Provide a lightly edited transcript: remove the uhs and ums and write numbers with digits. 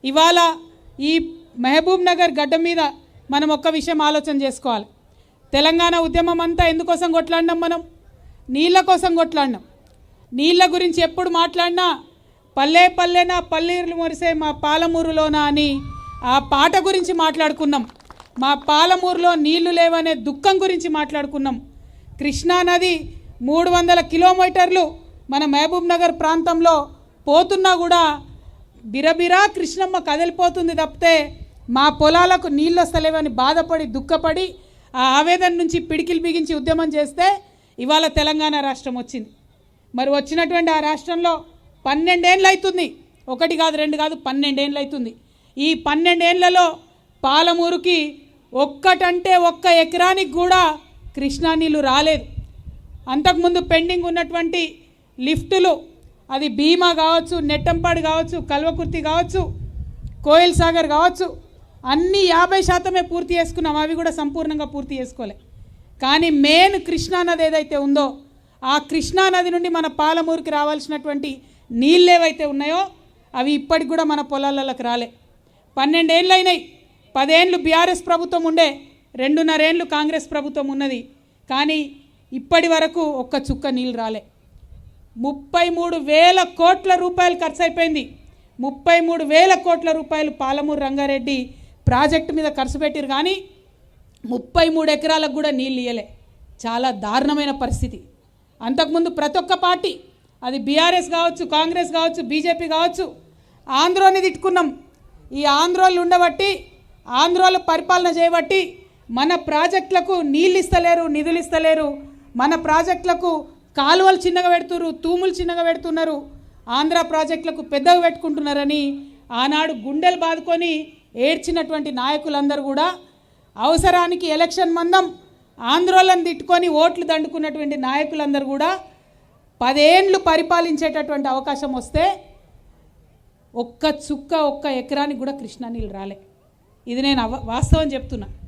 ఇవాళ ఈ మహబూబ్ నగర్ గడ్డ మీద మనం ఒక్క విషయం ఆలోచన చేసుకోవాలి. తెలంగాణ ఉద్యమం అంతా ఎందుకోసం కొట్లాడినాం? మనం నీళ్ళ కోసం కొట్లాడినాం. నీళ్ళ గురించి ఎప్పుడు మాట్లాడినా పల్లె పల్లెన పల్లీరులు మొరిసే మా పాలమూరులోన అని ఆ పాట గురించి మాట్లాడుకున్నాం. మా పాలమూరులో నీళ్లు లేవనే దుఃఖం గురించి మాట్లాడుకున్నాం. కృష్ణానది 300 కిలోమీటర్లు మన మహబూబ్ నగర్ ప్రాంతంలో పోతున్నా కూడా బిరబిరా కృష్ణమ్మ కదిలిపోతుంది తప్పితే మా పొలాలకు నీళ్ళు వస్తలేవని బాధపడి దుఃఖపడి ఆ ఆవేదన నుంచి పిడికిలు బిగించి ఉద్యమం చేస్తే ఇవాళ తెలంగాణ రాష్ట్రం వచ్చింది. మరి వచ్చినటువంటి ఆ రాష్ట్రంలో 12 ఏళ్ళు అవుతుంది. 1 కాదు 2 కాదు 12 ఏళ్ళు అవుతుంది. ఈ 12 ఏళ్లలో పాలమూరుకి ఒక్కటంటే ఒక్క ఎకరానికి కూడా కృష్ణా నీళ్ళు రాలేదు. అంతకుముందు పెండింగ్ ఉన్నటువంటి లిఫ్టులు, అది భీమా కావచ్చు, నెట్టంపాడు కావచ్చు, కల్వకుర్తి కావచ్చు, కోయిల్ సాగర్ కావచ్చు, అన్నీ 50% పూర్తి చేసుకున్నాం. అవి కూడా సంపూర్ణంగా పూర్తి చేసుకోలే. కానీ మెయిన్ కృష్ణానది ఏదైతే ఉందో ఆ కృష్ణానది నుండి మన పాలమూరుకి రావాల్సినటువంటి నీళ్ళు ఏవైతే ఉన్నాయో అవి ఇప్పటికి కూడా మన పొలాలకు రాలే. 12 ఏళ్ళు అయినాయి. 10 ఏళ్ళు బీఆర్ఎస్ ప్రభుత్వం ఉండే, 2.5 ఏళ్ళు కాంగ్రెస్ ప్రభుత్వం ఉన్నది. కానీ ఇప్పటి వరకు ఒక్క చుక్క నీళ్ళు రాలే. 33,000 కోట్ల రూపాయలు ఖర్చు అయిపోయింది. 33,000 కోట్ల రూపాయలు పాలమూరు రంగారెడ్డి ప్రాజెక్టు మీద ఖర్చు పెట్టిరు. కానీ 33 ఎకరాలకు కూడా నీళ్ళు ఇయ్యలే. చాలా దారుణమైన పరిస్థితి. అంతకుముందు ప్రతి ఒక్క పార్టీ, అది బీఆర్ఎస్ కావచ్చు, కాంగ్రెస్ కావచ్చు, బీజేపీ కావచ్చు, ఆంధ్రోని తిట్టుకున్నాం. ఈ ఆంధ్రోళ్ళు ఉండబట్టి, ఆంధ్రోలు పరిపాలన చేయబట్టి మన ప్రాజెక్టులకు నీళ్ళు ఇస్తలేరు, నిధులు ఇస్తలేరు. మన ప్రాజెక్టులకు కాలువలు చిన్నగా పెడుతున్నారు, తూములు చిన్నగా పెడుతున్నారు, ఆంధ్ర ప్రాజెక్టులకు పెద్దగా పెట్టుకుంటున్నారని ఆనాడు గుండెలు బాదుకొని ఏడ్చినటువంటి నాయకులందరూ కూడా అవసరానికి ఎలక్షన్ మందం ఆంధ్రోలను తిట్టుకొని ఓట్లు దండుకున్నటువంటి నాయకులందరూ కూడా 10 ఏళ్ళు పరిపాలించేటటువంటి అవకాశం వస్తే ఒక్క చుక్క ఒక్క ఎకరానికి కూడా కృష్ణా నీళ్ళు రాలే. ఇది నేను వాస్తవం చెప్తున్నా.